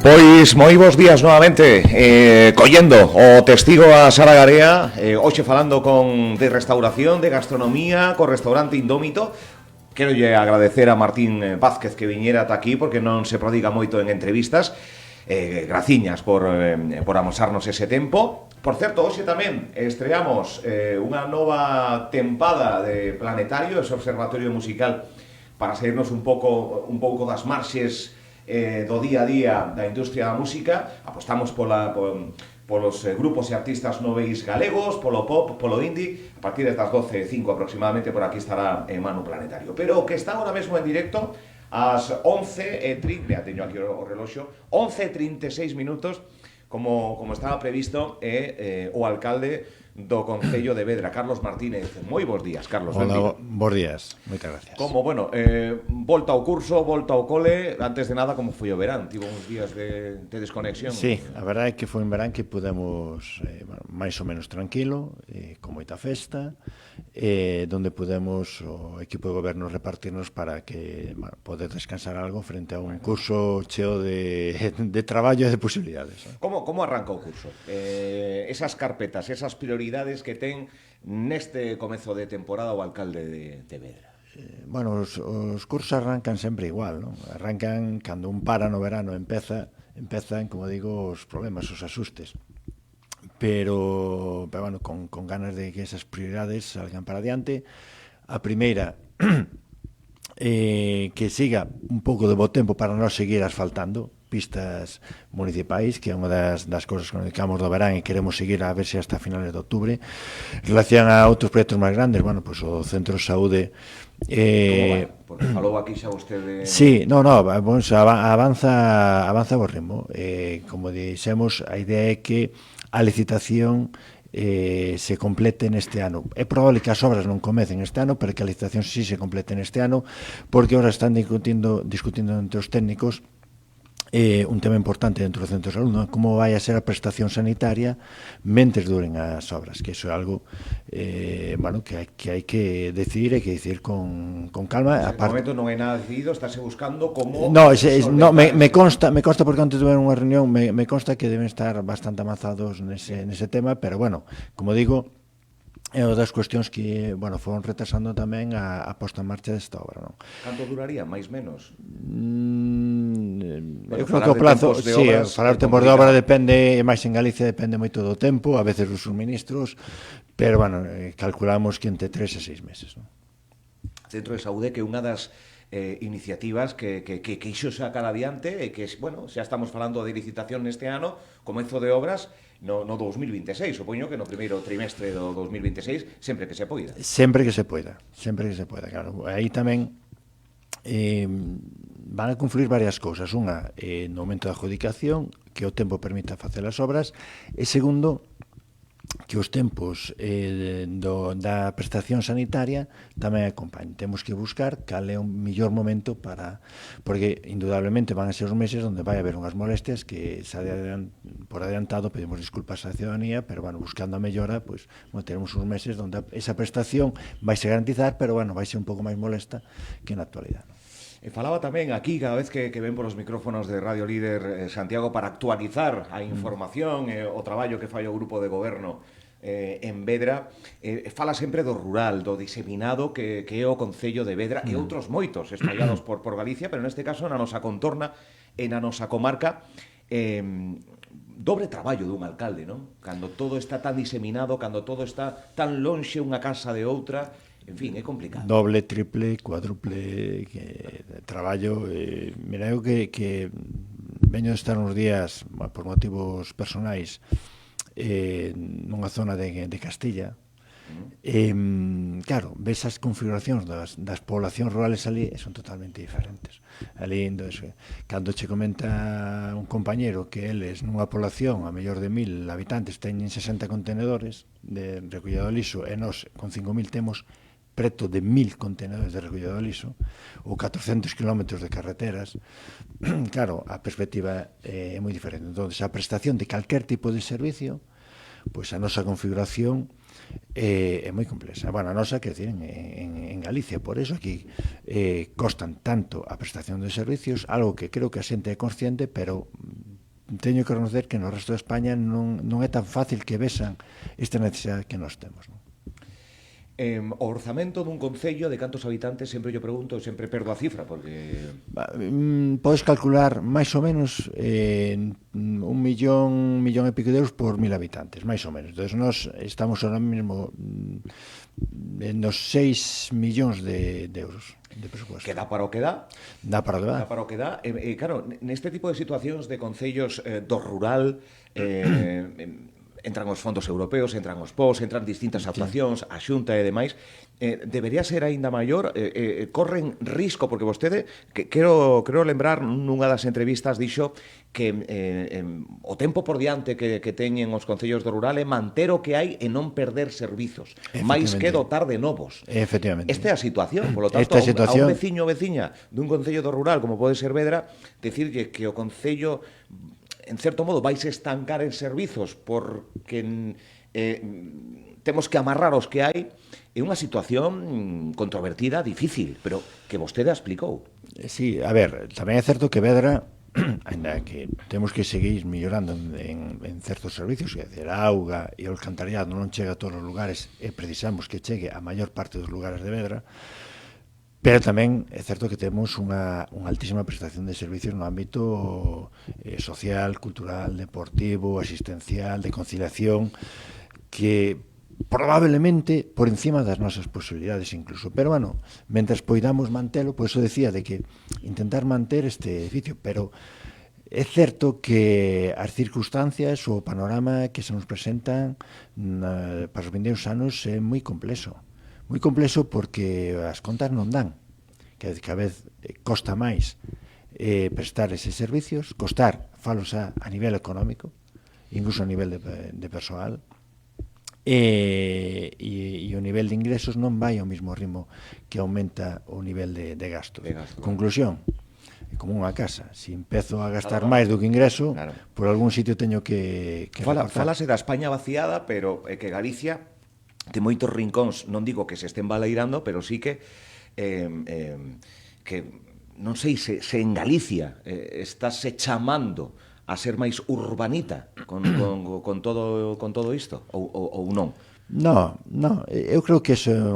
Pois moi bons días novamente, collendo o testigo a Sara Garea, hoxe falando de restauración, de gastronomía, co restaurante Indómito. Quero lle agradecer a Martín Vázquez que viñera ata aquí, porque non se prodiga moito en entrevistas. Graciñas por amosarnos ese tempo. Por certo, hoxe tamén estreamos unha nova tempada de Planetario, ese observatorio musical, para sairnos un pouco das marxes do día a día da industria da música. Apostamos polos grupos e artistas noveis galegos, polo pop, polo indie. A partir das 12:05 aproximadamente por aquí estará Manu Planetario. Pero o que está ahora mesmo en directo ás 11:30, teño aquí o reloxo, 11:36 minutos, como estaba previsto, o alcalde do Concello de Vedra, Carlos Martínez. Moi bons días, Carlos. Hola, bons días, moitas gracias. Como, volta ao curso, volta ao cole. Antes de nada, como foi o verán? Tivo uns días de desconexión? Sí, a verdade é que foi un verán que pudemos máis ou menos tranquilo, con moita festa, donde pudemos o equipo de goberno repartirnos para que poder descansar algo frente a un curso cheo de traballo e de posibilidades. Como arranca o curso? Esas carpetas, esas prioridades que ten neste comezo de temporada o alcalde de Vedra. Bueno, os cursos arrancan sempre igual, non? Arrancan cando un para no verano, empezan, como digo, os problemas, os asustes. Pero bueno, con ganas de que esas prioridades salgan para adiante. A primeira, que siga un pouco de bo tempo para non seguir asfaltando pistas municipais, que é unha das cousas que nos dedicamos do verán e queremos seguir a ver se hasta finales de outubro. En relación a outros proxectos máis grandes, bueno, pois o Centro de Saúde... Como vai? Porque falou aquí xa vostede... Sí, avanza o ritmo. Como dixemos, a idea é que a licitación se complete neste ano. É probable que as obras non comecen este ano, pero que a licitación sí se complete neste ano, porque ahora están discutindo entre os técnicos un tema importante dentro do centro de saúde, non? Como vai a ser a prestación sanitaria mentes duren as obras, que iso é algo que hai que decidir, hai que decidir con calma. No momento non hai nada decidido, estáse buscando como... Me consta porque antes tuve unha reunión, me consta que deben estar bastante avanzados nese tema, pero bueno, como digo, é unha das cuestións que, foron retrasando tamén a posta en marcha desta obra, non? Canto duraría, máis menos? Eu creo que o plazo, falar de tempos de obra depende, e máis en Galicia depende moito do tempo, a veces dos suministros, pero, calculamos que entre 3 e 6 meses, non? Centro de Saúde, que é unha das iniciativas que quixo sacar adiante e que, xa estamos falando de licitación neste ano, comezo de obras no 2026, supoño que no primeiro trimestre do 2026, sempre que se poida. Sempre que se poida, claro. Aí tamén van a confluir varias cousas. Unha, no momento da adjudicación, que o tempo permita facer as obras, e segundo, que os tempos da prestación sanitaria tamén acompañen. Temos que buscar cal é o mellor momento porque indudablemente van a ser os meses onde vai haber unhas molestias que por adiantado pedimos disculpas á ciudadanía, pero buscando a mellora, teremos uns meses onde esa prestación vai se garantizar, pero vai ser un pouco máis molesta que na actualidade. Falaba tamén aquí, cada vez que ven polos micrófonos de Radio Líder Santiago, para actualizar a información e o traballo que fai o grupo de goberno en Vedra, fala sempre do rural, do diseminado que é o Concello de Vedra e outros moitos espallados por Galicia, pero neste caso na nosa contorna e na nosa comarca. Dobre traballo dun alcalde, non? Cando todo está tan diseminado, cando todo está tan lonxe unha casa de outra. En fin, é complicado. Doble, triple, cuádruple traballo. Mira, eu que veño de estar uns días por motivos personais nunha zona de Castilla. Claro, ves as configuracións das poblacións rurales ali son totalmente diferentes. Ali, cando che comenta un compañero que eles nunha población a mellor de 1000 habitantes teñen 60 contenedores de recollado liso e nós con 5000 temos preto de 1000 contenedores de recollado liso ou 400 kilómetros de carreteras. Claro, a perspectiva é moi diferente. Entón, a prestación de calquer tipo de servicio, pois a nosa configuración é moi complexa. A nosa, quer dizer, en Galicia, por eso aquí costan tanto a prestación de servicios, algo que creo que a xente é consciente, pero teño que reconocer que no resto de España non é tan fácil que vexan esta necesidade que nós temos, non? O orzamento dun concello de cantos habitantes, sempre yo pregunto, sempre perdo a cifra, porque... Podes calcular máis ou menos un millón e pico de euros por 1000 habitantes, máis ou menos. Entón, nós estamos ahora mesmo nos 6 millóns de euros de presupuesto. Que dá para o que dá? Dá para o que dá. Dá para o que dá. Claro, neste tipo de situacións de concellos do rural, entran os fondos europeos, entran os POS, entran distintas actuacións, a Xunta e demais, debería ser aínda maior, corren risco, porque vostede, quero lembrar, nunha das entrevistas dixo que o tempo por diante que teñen os concellos do rural é manter o que hai e non perder servizos, máis que dotar de novos. Efectivamente. Esta é a situación, polo tanto, a un veciño ou veciña dun concello do rural, como pode ser Vedra, decirlle que o concello, en certo modo, vais estancar en servizos porque temos que amarrar os que hai, é unha situación controvertida, difícil, pero que vostede explicou. Sí, a ver, tamén é certo que Vedra, ainda que temos que seguir mellorando en certos servicios, é dizer, a auga e o alcantarillado non chega a todos os lugares e precisamos que chegue a maior parte dos lugares de Vedra, pero tamén é certo que temos unha altísima prestación de servicios no ámbito social, cultural, deportivo, asistencial, de conciliación, que probablemente por encima das nosas posibilidades incluso. Pero, bueno, mentres poidamos mantelo, por eso decía de que intentar manter este edificio, pero é certo que as circunstancias ou o panorama que se nos presentan para os vindeiros anos é moi complexo. Moi complexo porque as contas non dan, que cada vez costa máis prestar eses servicios, falos a nivel económico, incluso a nivel de persoal, e o nivel de ingresos non vai ao mesmo ritmo que aumenta o nivel de gasto. Conclusión, como unha casa, se empezo a gastar máis do que ingreso, por algún sitio teño que Falase da España vaciada, pero que Galicia de moitos rincóns, non digo que se estén baleirando, pero sí que non sei se en Galicia estáse chamando a ser máis urbanita con todo isto, ou non? Non, eu creo que eso é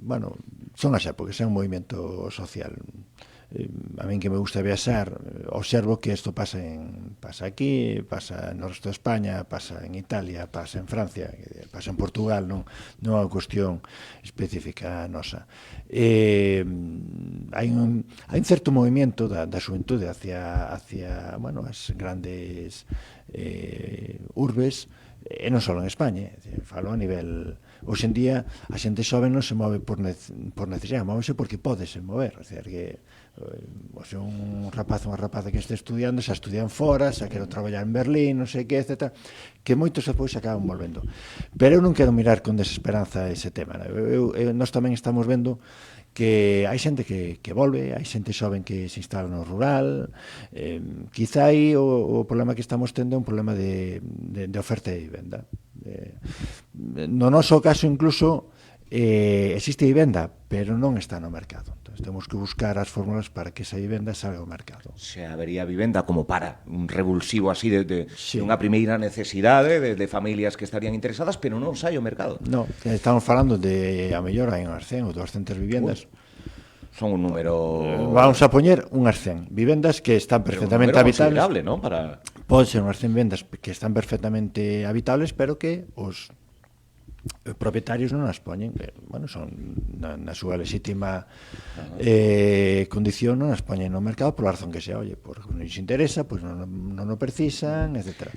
bueno, son as épocas, é un movimento social. A min que me gusta viaxar, observo que isto pasa aquí, pasa no resto de España, pasa en Italia, pasa en Francia, pasa en Portugal, non é unha cuestión específica nosa. Hai un certo movimento da xuventude hacia bueno, as grandes urbes, e non só en España, falo a nivel... Hoxe en día a xente xoven non se move por necesidade, móvese porque pode se mover, é dicir que un rapaz ou unha rapaza que este estudiando, xa estudian fora, xa quero traballar en Berlín, non sei que, etc., que moitos depois acaban volvendo. Pero eu non quero mirar con desesperanza ese tema. Nós tamén estamos vendo que hai xente que volve, hai xente xoven que se instala no rural, quizá aí o problema que estamos tendo é un problema de oferta de vivenda. No noso caso incluso existe vivenda, pero non está no mercado. Entón, temos que buscar as fórmulas para que esa vivenda salga ao mercado. Se habería vivenda como para un revulsivo así de unha primeira necesidade de familias que estarían interesadas, pero non sai ao mercado. Non, estamos falando de, a mellor, hai unhas 100 ou 200 vivendas. Son un número... Vamos a poñer unhas 100 vivendas que están perfectamente habitables. Considerable, non? Pode ser unhas 100 vivendas que están perfectamente habitables, pero que os propietarios non as poñen, bueno, son na súa legítima condición, non as poñen no mercado pola razón que sea, porque non lles interesa, pois non o precisan, etc.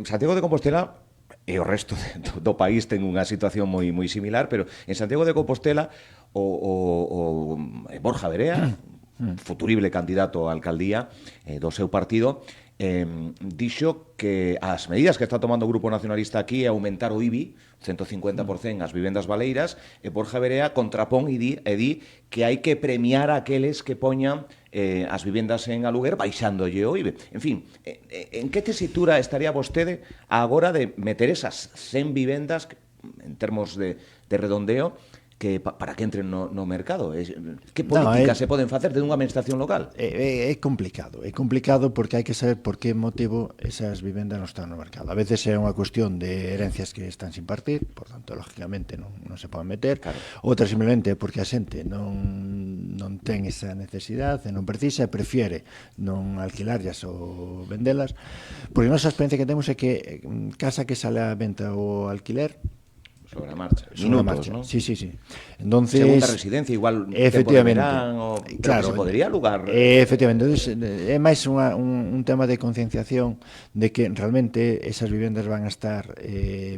Santiago de Compostela e o resto do país ten unha situación moi similar, pero en Santiago de Compostela o Borja Verea, futurible candidato á alcaldía do seu partido, dixo que as medidas que está tomando o Grupo Nacionalista aquí é aumentar o IBI 150% as vivendas baleiras, e Borja Verea contrapón e di que hai que premiar a aqueles que poñan as vivendas en aluguer baixándolle o IBI. En fin, en que tesitura estaría vostede agora de meter esas 100 vivendas en termos de redondeo para que entren no mercado? Que políticas se poden facer de unha administración local? É complicado porque hai que saber por que motivo esas vivendas non están no mercado. A veces é unha cuestión de herencias que están sin partir, por tanto, lógicamente non se poden meter. Claro. Outra simplemente porque a xente non ten esa necesidade, non precisa e prefiere non alquilarlas ou vendelas, porque a nosa experiencia que temos é que casa que sale a venta ou alquiler sobre a marcha, minutos, ¿no? Sí. Entonces, segunda residencia, igual tempo de verán, claro, que se podría lugar. Efectivamente, entonces, é máis un tema de concienciación de que realmente esas vivendas van a estar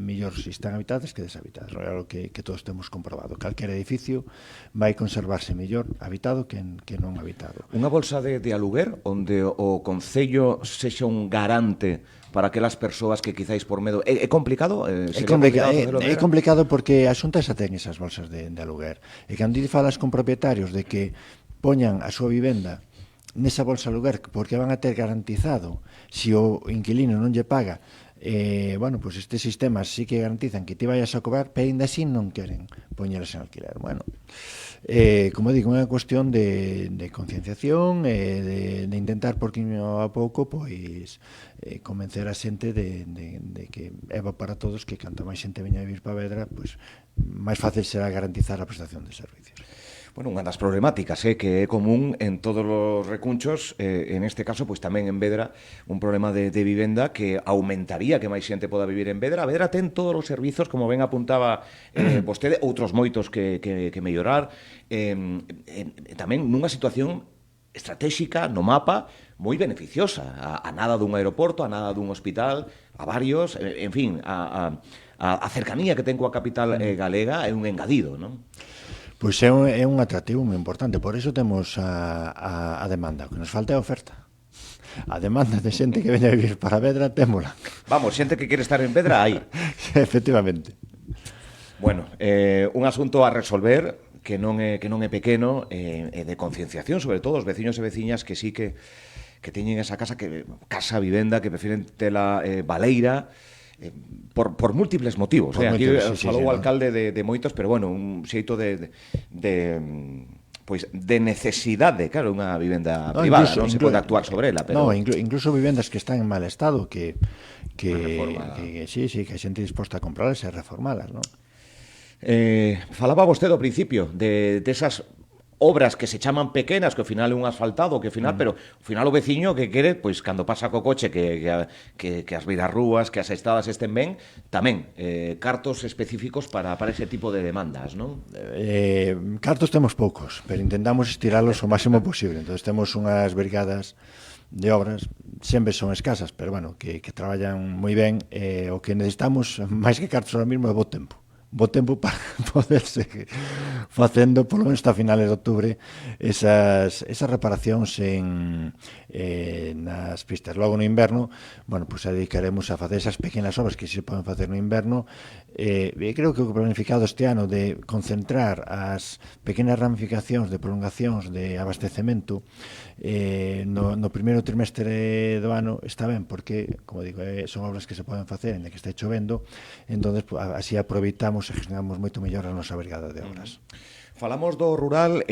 mellor se están habitadas que deshabitadas. É algo que todos temos comprobado. Calquer edificio vai conservarse mellor habitado que non habitado. Unha bolsa de aluguer onde o Concello sexa un garante para aquelas persoas que quizáis por medo... É complicado? É complicado porque a Xunta xa ten esas bolsas de aluguer. E cando ti falas con propietarios de que poñan a súa vivenda nesa bolsa de aluguer porque van a ter garantizado se o inquilino non lle paga, bueno, pues estes sistemas sí que garantizan que ti vayas a cobrar, pero ainda así non queren poñelas en alquiler. Bueno, como digo, é unha cuestión de concienciación e de intentar poquinho a pouco pois convencer a xente de que é bo para todos, que canto máis xente veña a vivir para Vedra, pois máis fácil será garantizar a prestación de servicios. Bueno, unha das problemáticas que é común en todos os recunchos, en este caso, pois tamén en Vedra, un problema de vivenda que aumentaría que máis xente poda vivir en Vedra. Vedra ten todos os servizos, como ben apuntaba vostede, outros moitos que mellorar, tamén nunha situación estratégica no mapa moi beneficiosa, a nada dun aeroporto, a nada dun hospital, a varios, en fin, a cercanía que ten coa capital galega é un engadido, non? Pois é un atractivo moi importante, por iso temos a demanda, o que nos falta é a oferta. A demanda de xente que veña a vivir para Vedra, témola. Vamos, xente que quere estar en Vedra, aí. Efectivamente. Bueno, un asunto a resolver que non é pequeno, de concienciación, sobre todo os veciños e veciñas que sí que teñen esa casa vivenda, que prefiren tela baleira, por múltiples motivos. Aquí falou o alcalde de moitos, pero bueno, un xeito de necesidade, claro, unha vivenda privada, non se pode actuar sobre ela, pero... No, incluso vivendas que están en mal estado, que sí, que hai xente disposta a comprarlas e reformalas, non? Falaba vostede ao principio de esas obras que se chaman pequenas, que ao final é un asfaltado, que ao final, pero ao final o veciño que quere, pois cando pasa co coche que as beiras rúas, que as estradas estén ben, tamén cartos específicos para ese tipo de demandas, non? Cartos temos poucos, pero intentamos estiralos o máximo posible. Entonces temos unhas brigadas de obras, sempre son escasas, pero bueno, que traballan moi ben. O que necesitamos, máis que cartos ahora mismo, é bo tempo para poder seguir facendo, polo menos hasta finales de outubro, esas reparacións nas pistas. Logo no inverno, bueno, pues dedicaremos a facer esas pequenas obras que se poden facer no inverno. Creo que o planificado este ano de concentrar as pequenas ramificacións de prolongacións de abastecemento no primeiro trimestre do ano está ben, porque, como digo, son obras que se poden facer en que está chovendo, entonces así aproveitamos e gestionamos moito mellor a nosa brigada de obras. Falamos do rural,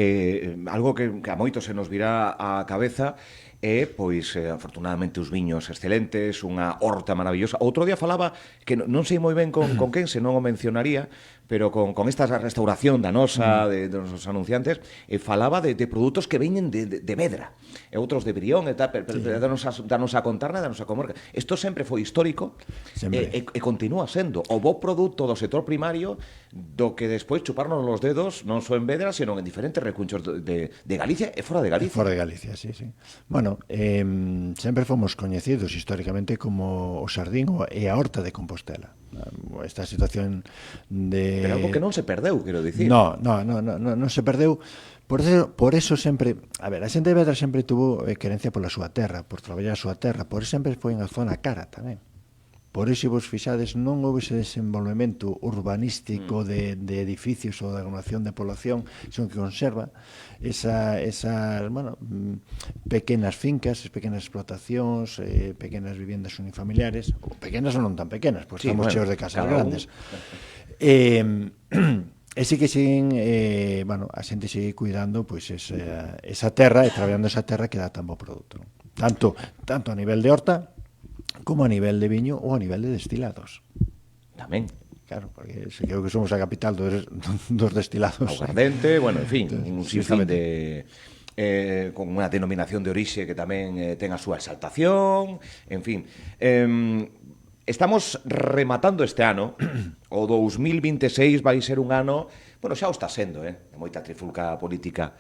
algo que a moitos se nos virá á cabeza é, pois, afortunadamente, os viños excelentes, unha horta maravillosa. Outro día falaba, que non sei moi ben con quen, se non o mencionaría, pero con esta restauración da nosa, de nosos anunciantes, falaba de produtos que veñen de Vedra, e outros de Brión, e tal, pero danos a contarna, danos a comarca. Isto sempre foi histórico, e continúa sendo o bo produto do sector primario, do que despois chuparnos os dedos, non só en Vedra, senón en diferentes recunchos de Galicia e fora de Galicia. Fora de Galicia, sí. Bueno, sempre fomos coñecidos históricamente como o Sardín e a Horta de Compostela. Esta situación de... Pero algo que non se perdeu, quero dicir. Non se perdeu. Por eso sempre... A ver, a xente de Vedra sempre tuvo querencia pola súa terra, por traballar a súa terra, por eso sempre foi unha zona cara tamén. Por iso, vos fixades, non houve ese desenvolvemento urbanístico de edificios ou de aglomeración de población, senón que conserva esas pequenas fincas, pequenas explotacións, pequenas viviendas unifamiliares, ou pequenas ou non tan pequenas, pois estamos cheos de casas grandes. E sí que siguen, bueno, a xente sigue cuidando pois esa terra e traballando esa terra que dá tan bo produto, non? Tanto a nivel de horta como a nivel de viño ou a nivel de destilados. Tamén. Claro, porque creo que somos a capital dos destilados. Aguardente, bueno, en fin, un Sí, sinfín de... con unha denominación de orixe que tamén ten a súa exaltación, en fin. Estamos rematando este ano, o 2026 vai ser un ano, bueno, xa o está sendo, de moita trifulca política,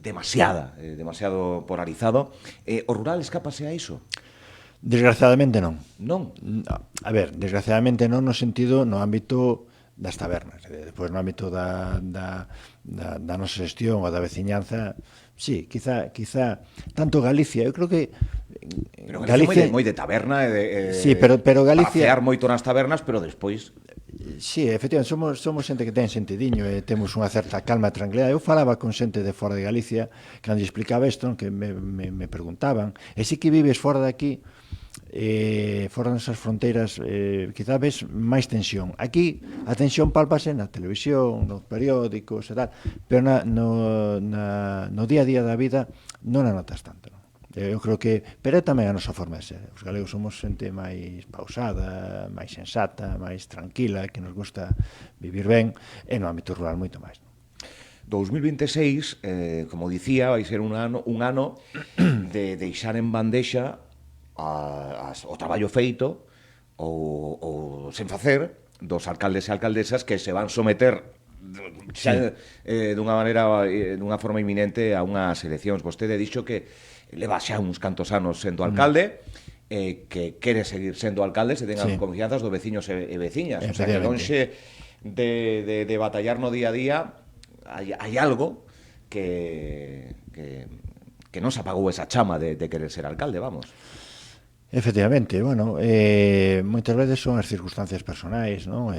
demasiado polarizado. O rural escápase a iso? Desgraciadamente non. Non. A ver, desgraciadamente non no sentido, no ámbito das tabernas. Depois no ámbito da nosa xestión ou da veciñanza, sí, quizá tanto Galicia, eu creo que Pero Galicia moi de taberna e sí, pero Galicia pasear moito nas tabernas, pero despois sí, efectivamente, somos xente que ten sentidiño e temos unha certa calma e tranquilidade. Eu falaba con xente de fora de Galicia cando lle explicaba isto, que me preguntaban, e si que vives fora de aquí, fora das fronteiras, quizá ves máis tensión. Aquí a tensión pálpase na televisión, nos periódicos e tal, pero no día a día da vida non a notas tanto, non? Eu creo que, pero é tamén a nosa forma de ser. Os galegos somos xente máis pausada, máis sensata, máis tranquila, que nos gusta vivir ben, e no ámbito rural moito máis. 2026, como dicía, vai ser un ano de deixar en bandexa o traballo feito ou sen facer dos alcaldes e alcaldesas que se van someter dunha forma inminente a unhas eleccións. Vostede dixo que leva xa uns cantos anos sendo alcalde, que quere seguir sendo alcalde se tengan confianzas dos veciños e veciñas. O sea, que lonxe de batallar no día a día hai algo que non se apagou esa chama de querer ser alcalde, vamos. Efectivamente, bueno, moitas veces son as circunstancias personais, non?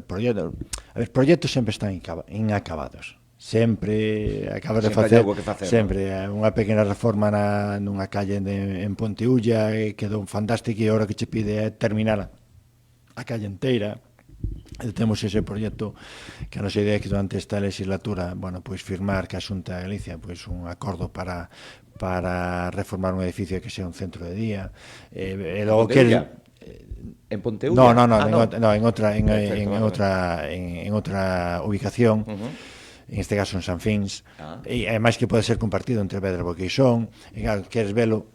Proxectos sempre están inacabados. Sempre acabas de facer sempre unha pequena reforma nunha calle en Ponteulla quedou fantástica e agora que che pide é terminar a calle inteira. Temos ese proxecto que a nosa idea é que durante esta legislatura, bueno, pois firmar que a Xunta de Galicia pois un acordo para reformar un edificio que sea un centro de día. E logo que en Ponteulla? No, en outra ubicación. En este caso en San Fins, e ademais que pode ser compartido entre Vedra e Boqueixón, e claro, queres velo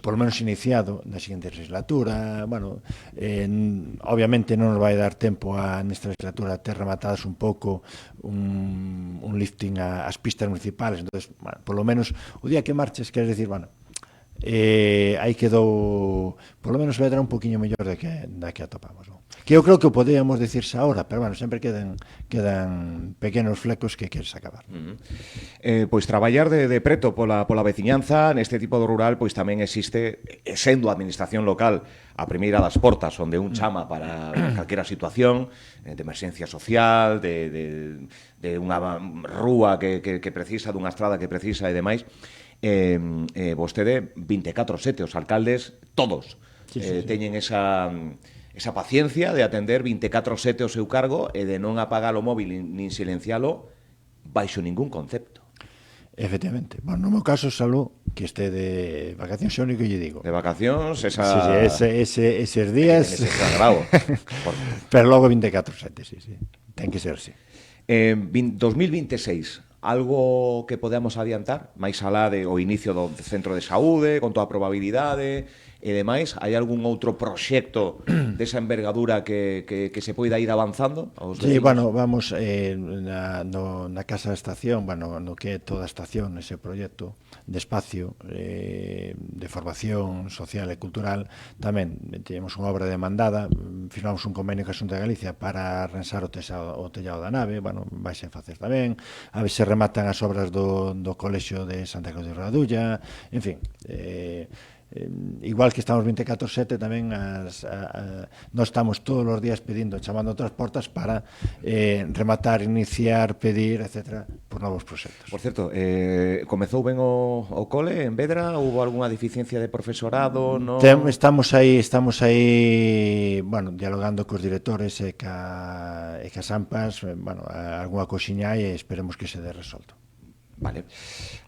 por lo menos iniciado na seguinte legislatura. Bueno, obviamente non nos vai dar tempo nesta legislatura a ter rematadas un pouco un lifting ás pistas municipales, entonces, bueno, por lo menos o día que marches, queres decir, bueno, aí quedou por lo menos Vedra un poquinho mellor da que atopamos, non? Que eu creo que podíamos dicirse ahora, pero bueno, sempre quedan pequenos flecos que queres acabar. Pois traballar de preto pola veciñanza neste tipo de rural, pois tamén existe, sendo a administración local a primeira das portas onde un chama para calquera situación de emerxencia social, de unha rúa que precisa, dunha estrada que precisa e demais. Vostede 24/7, os alcaldes todos teñen esa paciencia de atender 24/7 o seu cargo e de non apagar o móvil nin silencialo baixo ningún concepto. Efectivamente. Bueno, no meu caso, salvo que este de vacacións, é o único que lle digo. De vacacións, eses días... Ese sagrado. Pero logo 24/7, sí. Ten que ser, sí. 2026, algo que podemos adiantar? Mais alá o inicio do centro de saúde, con toda a probabilidade e demais, hai algún outro proxecto desa envergadura que se poida ir avanzando? Sí, bueno, vamos na Casa da Estación, bueno, no que é toda a estación, ese proxecto de espacio de formación social e cultural, tamén temos unha obra demandada, firmamos un convenio con a Xunta de Galicia para arrensar o tellado da nave, bueno, vaise facer tamén, a ver se rematan as obras do colexio de Santa Cruz de Radulla, en fin, igual que estamos 24/7 tamén nós estamos todos os días pedindo, chamando a outras portas para rematar, iniciar, pedir, etc. por novos proxectos. Por certo, comezou ben o cole en Vedra? Houve algunha deficiencia de profesorado? No? Estamos aí, bueno, dialogando cos directores e cas AMPAs, bueno, algunha cosiña e esperemos que se dé resolto. Vale.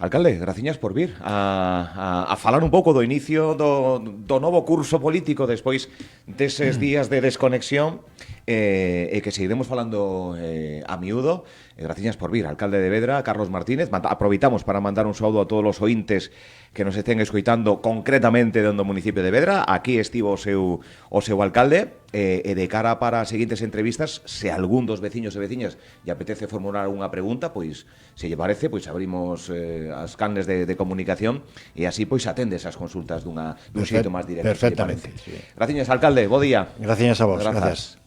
Alcalde, graciñas por vir a falar un pouco do inicio do novo curso político despois deses días de desconexión e que seguiremos falando a miúdo. Graciñas por vir, alcalde de Vedra, Carlos Martínez. Aproveitamos para mandar un saúdo a todos os ointes que nos estén escoitando concretamente do municipio de Vedra. Aquí estivo o seu alcalde e de cara para as seguintes entrevistas, se algún dos veciños e veciñas lle apetece formular unha pregunta, pois, se lle parece, pois abrimos as canles de comunicación e así pois atende esas consultas dun xeito máis directo. Perfectamente. Sí. Graciñas, alcalde, bo día. Graciñas a vos. Gracias.